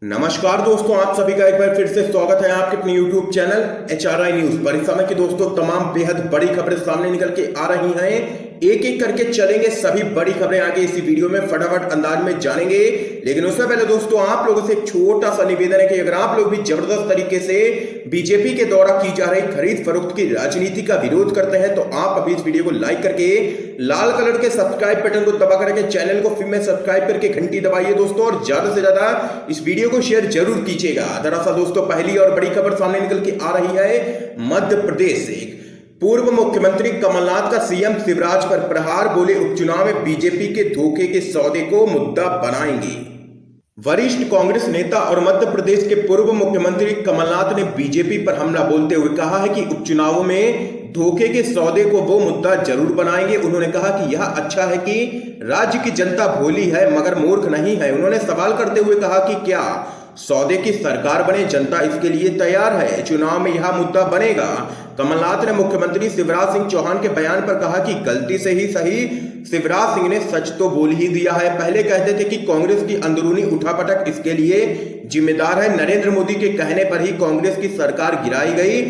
नमस्कार दोस्तों, आप सभी का एक बार फिर से स्वागत है आपके अपने YouTube चैनल HRI न्यूज पर। इस समय की दोस्तों तमाम बेहद बड़ी खबरें सामने निकल के आ रही हैं। एक एक करके चलेंगे सभी बड़ी खबरें आगे इसी वीडियो में फटाफट अंदाज में जानेंगे। लेकिन उससे पहले दोस्तों आप लोगों से एक छोटा सा निवेदन है कि अगर आप लोग भी जबरदस्त तरीके से बीजेपी के द्वारा की जा रही खरीद फरोख्त की राजनीति का विरोध करते हैं तो आप अभी इस वीडियो को लाइक करके लाल कलर के सब्सक्राइब बटन को दबा करके चैनल को फिर में सब्सक्राइब करके घंटी दबाइए दोस्तों, और ज्यादा से ज्यादा इस वीडियो को शेयर जरूर कीजिएगा। दरअसल दोस्तों पहली और बड़ी खबर सामने निकल के आ रही है मध्य प्रदेश से। पूर्व मुख्यमंत्री कमलनाथ का सीएम शिवराज पर प्रहार, बोले उपचुनाव में बीजेपी के धोखे के सौदे को मुद्दा बनाएंगे। वरिष्ठ कांग्रेस नेता और मध्य प्रदेश के पूर्व मुख्यमंत्री कमलनाथ ने बीजेपी पर हमला बोलते हुए कहा है कि उपचुनावों में धोखे के सौदे को वो मुद्दा जरूर बनाएंगे। उन्होंने कहा कि यह अच्छा है कि राज्य की जनता भोली है मगर मूर्ख नहीं है। उन्होंने सवाल करते हुए कहा कि क्या सौदे की सरकार बने, जनता इसके लिए तैयार है, चुनाव में यह मुद्दा बनेगा। कमलनाथ ने मुख्यमंत्री शिवराज सिंह चौहान के बयान पर कहा कि गलती से ही सही, शिवराज सिंह ने सच तो बोल ही दिया है। पहले कहते थे कि कांग्रेस की अंदरूनी उठापटक इसके लिए जिम्मेदार है, नरेंद्र मोदी के कहने पर ही कांग्रेस की सरकार गिराई गई।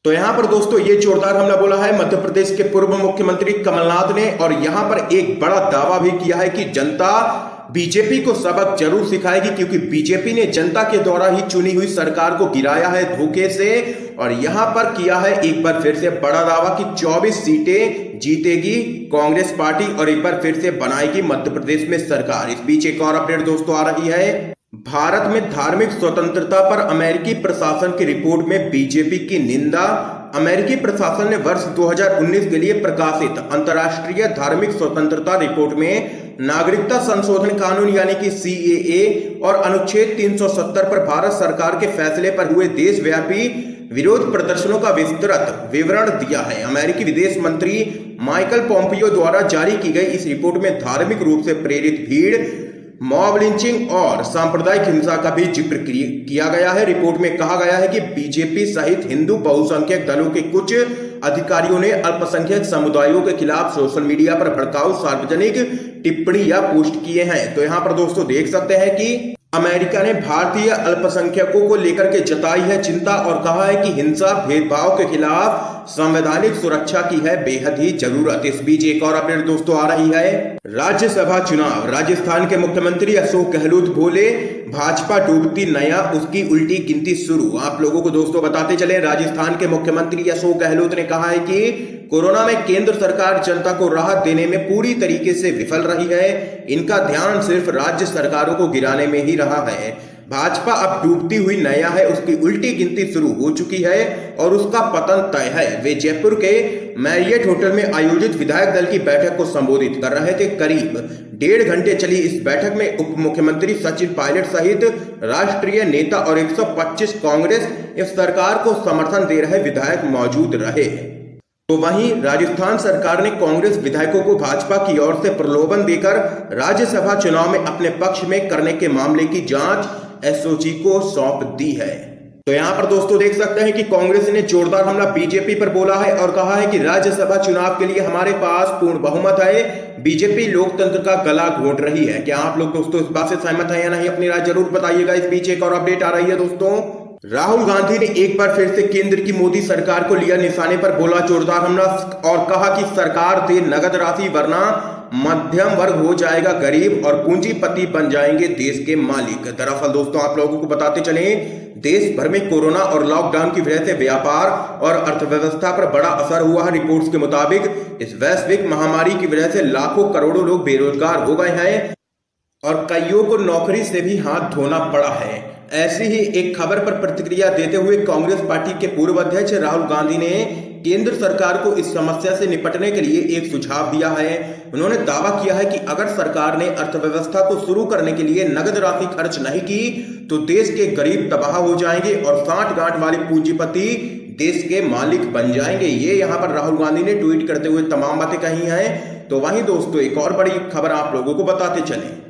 तो यहां पर दोस्तों ये जोरदार हमला बोला है मध्य प्रदेश के पूर्व मुख्यमंत्री कमलनाथ ने, और यहां पर एक बड़ा दावा भी किया है कि जनता बीजेपी को सबक जरूर सिखाएगी, क्योंकि बीजेपी ने जनता के द्वारा ही चुनी हुई सरकार को गिराया है धोखे से। और यहां पर किया है एक बार फिर से बड़ा दावा कि 24 सीटें जीतेगी कांग्रेस पार्टी और एक बार फिर से बनाएगी मध्य प्रदेश में सरकार। इस बीच एक और अपडेट दोस्तों आ रही है। भारत में धार्मिक स्वतंत्रता पर अमेरिकी प्रशासन की रिपोर्ट में बीजेपी की निंदा। अमेरिकी प्रशासन ने वर्ष 2019 के लिए प्रकाशित अंतर्राष्ट्रीय धार्मिक स्वतंत्रता रिपोर्ट में नागरिकता संशोधन कानून यानी कि CAA और अनुच्छेद 370 पर भारत सरकार के फैसले पर हुए देशव्यापी विरोध प्रदर्शनों का विस्तृत विवरण दिया है। अमेरिकी विदेश मंत्री माइकल पोम्पियो द्वारा जारी की गई इस रिपोर्ट में धार्मिक रूप से प्रेरित भीड़, मॉब लिंचिंग और सांप्रदायिक हिंसा का भी जिक्र किया गया है। रिपोर्ट में कहा गया है कि बीजेपी सहित हिंदू बहुसंख्यक दलों के कुछ अधिकारियों ने अल्पसंख्यक समुदायों के खिलाफ सोशल मीडिया पर भड़काऊ सार्वजनिक टिप्पणी या पोस्ट किए हैं। तो यहाँ पर दोस्तों देख सकते हैं कि अमेरिका ने भारतीय अल्पसंख्यकों को लेकर के जताई है चिंता और कहा है कि हिंसा भेदभाव के खिलाफ संवैधानिक सुरक्षा की है बेहद ही जरूरत। इस बीच एक और अपडेट दोस्तों आ रही है। राज्यसभा चुनाव, राजस्थान के मुख्यमंत्री अशोक गहलोत बोले भाजपा डूबती नया, उसकी उल्टी गिनती शुरू। आप लोगों को दोस्तों बताते चले, राजस्थान के मुख्यमंत्री अशोक गहलोत ने कहा है कि कोरोना में केंद्र सरकार जनता को राहत देने में पूरी तरीके से विफल रही है। इनका ध्यान सिर्फ राज्य सरकारों को गिराने में ही रहा है। भाजपा अब डूबती हुई नया है, उसकी उल्टी गिनती शुरू हो चुकी है और उसका पतन तय है। वे जयपुर के मैरियट होटल में आयोजित विधायक दल की बैठक को संबोधित कर रहे थे। करीब 1.5 घंटे चली इस बैठक में उप मुख्यमंत्री सचिन पायलट सहित राष्ट्रीय नेता और 125 कांग्रेस इस सरकार को समर्थन दे रहे विधायक मौजूद रहे। तो वहीं राजस्थान सरकार ने कांग्रेस विधायकों को भाजपा की ओर से प्रलोभन देकर राज्यसभा चुनाव में अपने पक्ष में करने के मामले की जांच SOG को सौंप दी है। तो यहाँ पर दोस्तों देख सकते हैं कि कांग्रेस ने जोरदार हमला बीजेपी पर बोला है और कहा है कि राज्यसभा चुनाव के लिए हमारे पास पूर्ण बहुमत है, बीजेपी लोकतंत्र का गला घोंट रही है। क्या आप लोग दोस्तों इस बात से सहमत हैं या नहीं, अपनी राय जरूर बताइएगा। इस बीच एक और अपडेट आ रही है दोस्तों। राहुल गांधी ने एक बार फिर से केंद्र की मोदी सरकार को लिया निशाने पर, बोला जोरदार हमला और कहा कि सरकार दे नगद राशि वरना मध्यम वर्ग हो जाएगा गरीब और पूंजीपति बन जाएंगे देश के मालिक। दरअसल दोस्तों आप लोगों को बताते चलें, देश भर में कोरोना और लॉकडाउन की वजह से व्यापार और अर्थव्यवस्था पर बड़ा असर हुआ है। रिपोर्ट्स के मुताबिक इस वैश्विक महामारी की वजह से लाखों करोड़ों लोग बेरोजगार हो गए हैं और कईयों को नौकरी से भी हाथ धोना पड़ा है। ऐसी ही एक खबर पर प्रतिक्रिया देते हुए कांग्रेस पार्टी के पूर्व अध्यक्ष राहुल गांधी ने केंद्र सरकार को इस समस्या से निपटने के लिए एक सुझाव दिया है। उन्होंने दावा किया है कि अगर सरकार ने अर्थव्यवस्था को शुरू करने के लिए नगद राशि खर्च नहीं की तो देश के गरीब तबाह हो जाएंगे और साठ गांठ वाले पूंजीपति देश के मालिक बन जाएंगे। ये यहाँ पर राहुल गांधी ने ट्वीट करते हुए तमाम बातें कही हैं। तो वहीं दोस्तों एक और बड़ी खबर आप लोगों को बताते चले।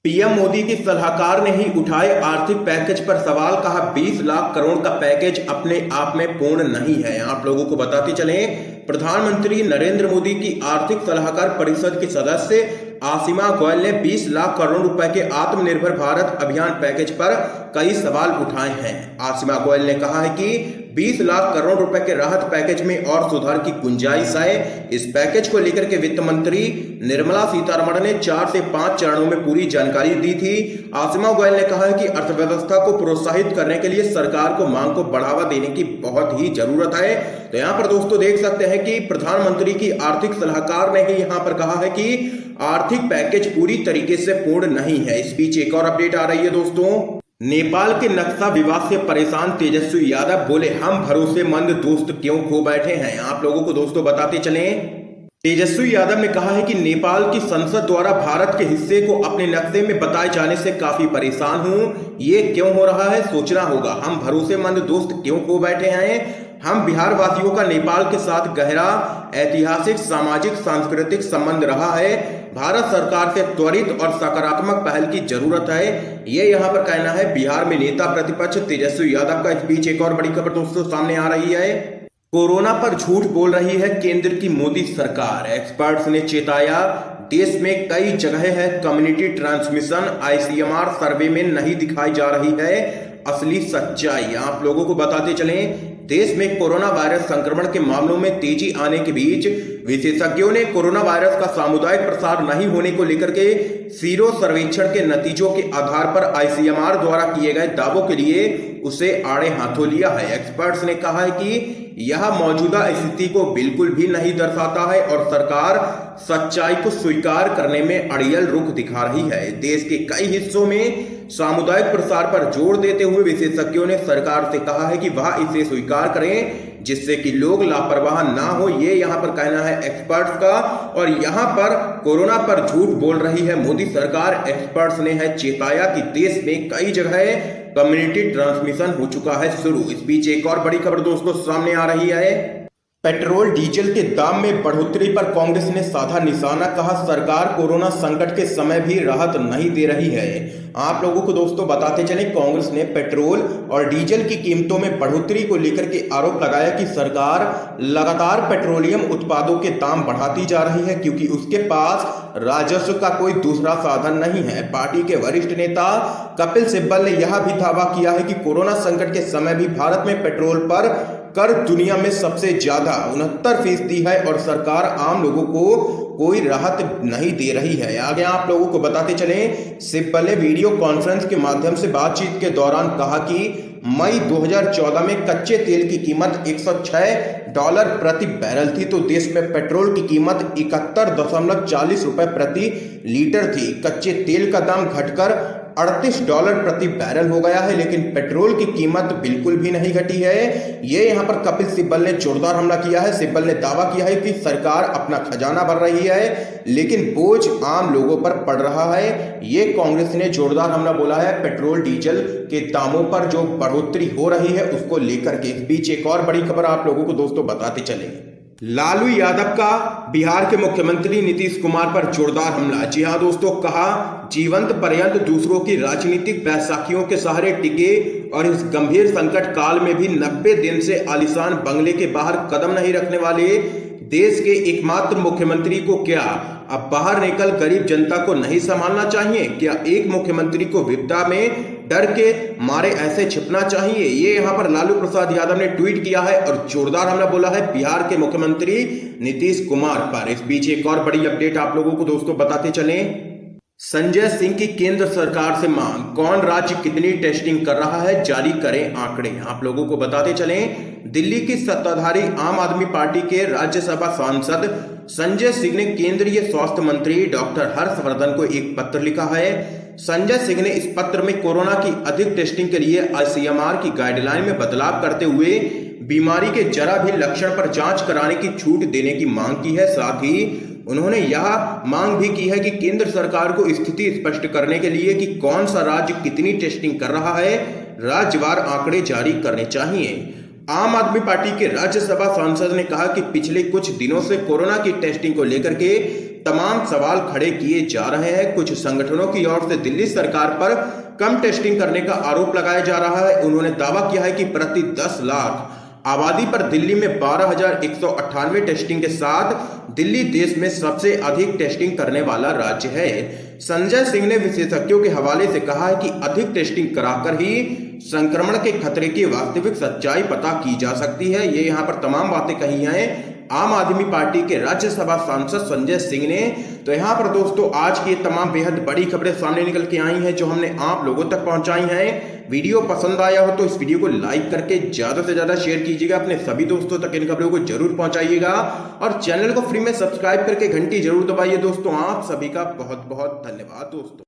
पीएम मोदी की सलाहकार ने ही उठाए आर्थिक पैकेज पर सवाल, कहा 20 लाख करोड़ का पैकेज अपने आप में पूर्ण नहीं है। आप लोगों को बताते चलें, प्रधानमंत्री नरेंद्र मोदी की आर्थिक सलाहकार परिषद के सदस्य आसिमा गोयल ने 20 लाख करोड़ रुपए के आत्मनिर्भर भारत अभियान पैकेज पर कई सवाल उठाए हैं। आसिमा गोयल ने कहा है कि 20 लाख करोड़ रुपए के राहत पैकेज में और सुधार की गुंजाइश है। इस पैकेज को लेकर के वित्त मंत्री निर्मला सीतारमण ने 4 से 5 चरणों में पूरी जानकारी दी थी। आसिमा गोयल ने कहा है कि अर्थव्यवस्था को प्रोत्साहित करने के लिए सरकार को मांग को बढ़ावा देने की बहुत ही जरूरत है। तो यहाँ पर दोस्तों देख सकते हैं कि प्रधानमंत्री की आर्थिक सलाहकार ने ही यहाँ पर कहा है कि आर्थिक पैकेज पूरी तरीके से पूर्ण नहीं है। इस बीच एक और अपडेट आ रही है दोस्तों। नेपाल के नक्शा विवाद से परेशान तेजस्वी यादव बोले, हम भरोसेमंद दोस्त क्यों खो बैठे हैं। आप लोगों को दोस्तों बताते चलें, तेजस्वी यादव ने कहा है कि नेपाल की संसद द्वारा भारत के हिस्से को अपने नक्शे में बताए जाने से काफी परेशान हूं। ये क्यों हो रहा है, सोचना होगा। हम भरोसेमंद दोस्त क्यों खो बैठे हैं। हम बिहार वासियों का नेपाल के साथ गहरा ऐतिहासिक, सामाजिक, सांस्कृतिक संबंध रहा है। भारत सरकार से त्वरित और सकारात्मक पहल की जरूरत है, ये यहाँ पर कहना है बिहार में नेता प्रतिपक्ष तेजस्वी यादव का। इस बीच एक और बड़ी खबर दोस्तों सामने आ रही है। कोरोना पर झूठ बोल रही है केंद्र की मोदी सरकार। एक्सपर्ट्स ने चेताया, देश में कई जगह है कम्युनिटी ट्रांसमिशन। आईसीएमआर सर्वे में नहीं दिखाई जा रही है असली सच्चाई। आप लोगों को बताते चलें, देश में कोरोना वायरस संक्रमण के मामलों में तेजी आने के बीच विशेषज्ञों ने कोरोना वायरस का सामुदायिक प्रसार नहीं होने को लेकर के सीरो सर्वेक्षण के नतीजों के आधार पर आईसीएमआर द्वारा किए गए दावों के लिए उसे आड़े हाथों लिया है। एक्सपर्ट्स ने कहा है कि यह मौजूदा स्थिति को बिल्कुल भी नहीं दर्शाता है और सरकार सच्चाई को स्वीकार करने में अड़ियल रुख दिखा रही है। देश के कई हिस्सों में सामुदायिक प्रसार पर जोर देते हुए विशेषज्ञों ने सरकार से कहा है कि वह इसे स्वीकार करें, जिससे कि लोग लापरवाह ना हो। ये यहाँ पर कहना है एक्सपर्ट्स का। और यहाँ पर कोरोना पर झूठ बोल रही है मोदी सरकार। एक्सपर्ट्स ने है चेताया कि देश में कई जगह कम्युनिटी ट्रांसमिशन हो चुका है शुरू। इस बीच एक और बड़ी खबर दोस्तों सामने आ रही है। पेट्रोल डीजल के दाम में बढ़ोतरी पर कांग्रेस ने साधा निशाना। कहा, सरकार कोरोना संकट के समय भी राहत नहीं दे रही है। आप लोगों को दोस्तों बताते चलें, कांग्रेस ने पेट्रोल और डीजल की कीमतों में बढ़ोतरी को लेकर के आरोप लगाया कि सरकार लगातार पेट्रोलियम उत्पादों के दाम बढ़ाती जा रही है क्योंकि उसके पास राजस्व का कोई दूसरा साधन नहीं है। पार्टी के वरिष्ठ नेता कपिल सिब्बल ने यह भी दावा किया है कि कोरोना संकट के समय भी भारत में पेट्रोल पर कर दुनिया में सबसे ज्यादा 69% है और सरकार आम लोगों को कोई राहत नहीं दे रही है। आगे आप लोगों को बताते चलें, सिब्बल ने वीडियो कॉन्फ्रेंस के माध्यम से बातचीत के दौरान कहा कि मई 2014 में कच्चे तेल की कीमत $106 प्रति बैरल थी तो देश में पेट्रोल की कीमत 71.40 रुपए प्रति लीटर थी। कच्चे तेल का दाम घटकर $38 प्रति बैरल हो गया है, लेकिन पेट्रोल की कीमत बिल्कुल भी नहीं घटी है। ये यहाँ पर कपिल सिब्बल ने जोरदार हमला किया है। सिब्बल ने दावा किया है कि सरकार अपना खजाना भर रही है लेकिन बोझ आम लोगों पर पड़ रहा है। ये कांग्रेस ने जोरदार हमला बोला है पेट्रोल डीजल के दामों पर जो बढ़ोतरी हो रही है उसको लेकर के। इस बीच एक और बड़ी खबर आप लोगों को दोस्तों बताते चले, लालू यादव का बिहार के मुख्यमंत्री नीतीश कुमार पर जोरदार हमला। जी हां दोस्तों, कहा जीवंत पर्यंत दूसरों की राजनीतिक बैसाखियों के सहारे टिके और इस गंभीर संकट काल में भी 90 दिन से आलीशान बंगले के बाहर कदम नहीं रखने वाले देश के एकमात्र मुख्यमंत्री को क्या अब बाहर निकल गरीब जनता को नहीं संभालना चाहिए? क्या एक मुख्यमंत्री को विपदा में डर के मारे ऐसे छिपना चाहिए? ये यहाँ पर लालू प्रसाद यादव ने ट्वीट किया है और जोरदार हमला बोला है बिहार के मुख्यमंत्री नीतीश कुमार पर। इस बीच एक और बड़ी अपडेट आप लोगों को दोस्तों बताते चलें, संजय सिंह की केंद्र सरकार से मांग, कौन राज्य कितनी टेस्टिंग कर रहा है जारी करें आंकड़े। आप लोगों को बताते चलें, दिल्ली की सत्ताधारी आम आदमी पार्टी के राज्यसभा सांसद संजय सिंह ने केंद्रीय स्वास्थ्य मंत्री डॉक्टर हर्षवर्धन को एक पत्र लिखा है। संजय सिंह ने इस पत्र में कोरोना की अधिक टेस्टिंग के लिए आईसीएमआर की गाइडलाइन में बदलाव करते हुए बीमारी के जरा भी लक्षण पर जांच कराने की छूट देने की मांग की है। साथ ही उन्होंने यह मांग भी की है कि केंद्र सरकार को स्थिति स्पष्ट करने के लिए कि कौन सा राज्य कितनी टेस्टिंग कर रहा है राज्यवार आंकड़े जारी करने चाहिए। आम आदमी पार्टी के राज्यसभा सांसद ने कहा कि पिछले कुछ दिनों से कोरोना की टेस्टिंग को लेकर के तमाम सवाल खड़े किए जा रहे हैं। कुछ संगठनों की ओर से दिल्ली सरकार पर कम टेस्टिंग करने का आरोप लगाया जा रहा है। उन्होंने दावा किया है कि प्रति 10 लाख आबादी पर दिल्ली में 12,198 टेस्टिंग के साथ दिल्ली देश में सबसे अधिक टेस्टिंग करने वाला राज्य है। संजय सिंह ने विशेषज्ञों के हवाले से कहा है कि अधिक टेस्टिंग कराकर ही संक्रमण के खतरे की वास्तविक सच्चाई पता की जा सकती है। ये यहाँ पर तमाम बातें कही हैं आम आदमी पार्टी के राज्यसभा सांसद संजय सिंह ने। तो यहाँ पर दोस्तों आज की तमाम बेहद बड़ी खबरें सामने निकल के आई हैं जो हमने आप लोगों तक पहुंचाई हैं। वीडियो पसंद आया हो तो इस वीडियो को लाइक करके ज्यादा से ज्यादा शेयर कीजिएगा, अपने सभी दोस्तों तक इन खबरों को जरूर पहुंचाइएगा और चैनल को फ्री में सब्सक्राइब करके घंटी जरूर दबाइए। दोस्तों आप सभी का बहुत बहुत धन्यवाद दोस्तों।